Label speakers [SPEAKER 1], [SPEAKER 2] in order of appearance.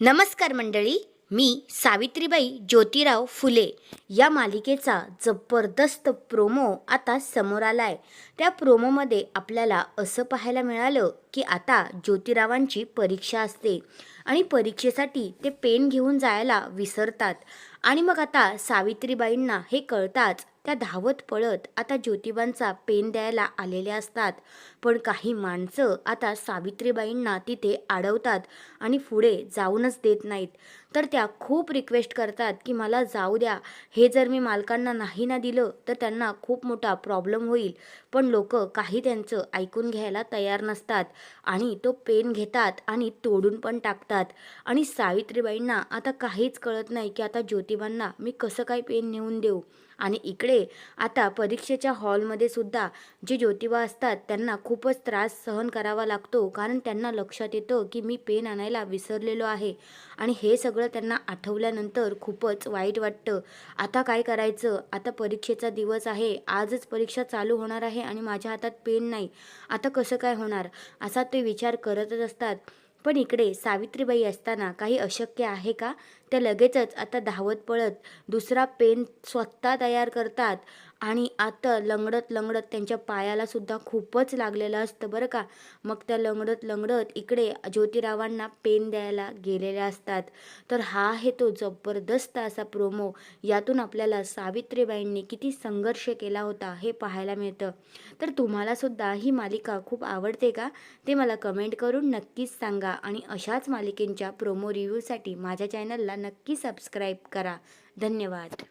[SPEAKER 1] नमस्कार मंडळी, मी सावित्रीबाई ज्योतिराव फुले या मालिकेचा जबरदस्त प्रोमो आता समोर आला आहे. त्या प्रोमोमध्ये आपल्याला असं पाहायला मिळालं की आता ज्योतिरावांची परीक्षा असते आणि परीक्षेसाठी ते पेन घेऊन जायला विसरतात. आणि मग आता सावित्रीबाईंना हे कळताच त्या धावत पळत आता ज्योतिबांचा पेन द्यायला आलेल्या असतात. पण काही माणसं आता सावित्रीबाईंना तिथे अडवतात आणि पुढे जाऊनच देत नाहीत. तर त्या खूप रिक्वेस्ट करतात की मला जाऊ द्या, हे जर मी मालकांना नाही ना दिलं तर त्यांना खूप मोठा प्रॉब्लेम होईल. पण लोक काही त्यांचं ऐकून घ्यायला तयार नसतात आणि तो पेन घेतात आणि तोडून पण टाकतात. आणि सावित्रीबाईंना आता काहीच कळत नाही की आता ज्योतिबांना मी कसं काय पेन नेऊन देऊ. आणि इकडे आता परीक्षेच्या हॉलमध्ये सुद्धा जे ज्योतिबा असतात त्यांना खूपच त्रास सहन करावा लागतो, कारण त्यांना लक्षात येतं की मी पेन आणायला विसरलेलो आहे. आणि हे सगळं त्यांना आठवल्यानंतर खूपच वाईट वाटतं. आता काय करायचं, आता परीक्षेचा दिवस आहे, आजच परीक्षा चालू होणार आहे आणि माझ्या हातात पेन नाही, आता कसं काय होणार, असा ते विचार करतच असतात. पण इकडे सावित्रीबाई असताना काही अशक्य आहे का? त्या लगेचच आता धावत पळत दुसरा पेन स्वतः तयार करतात. आणि आता लंगडत लंगडत त्यांच्या पायाला सुद्धा खूपच लागलेलं असतं बरं का. मग त्या लंगडत लंगडत इकडे ज्योतिरावांना पेन द्यायला गेलेल्या असतात. तर हा आहे तो जबरदस्त असा प्रोमो. यातून आपल्याला सावित्रीबाईंनी किती संघर्ष केला होता हे पाहायला मिळतं. तर तुम्हाला सुद्धा ही मालिका खूप आवडते का, ते मला कमेंट करून नक्कीच सांगा. आणि अशाच मालिकेंच्या प्रोमो रिव्ह्यूसाठी माझ्या चॅनलला नक्की सबस्क्राईब करा. धन्यवाद.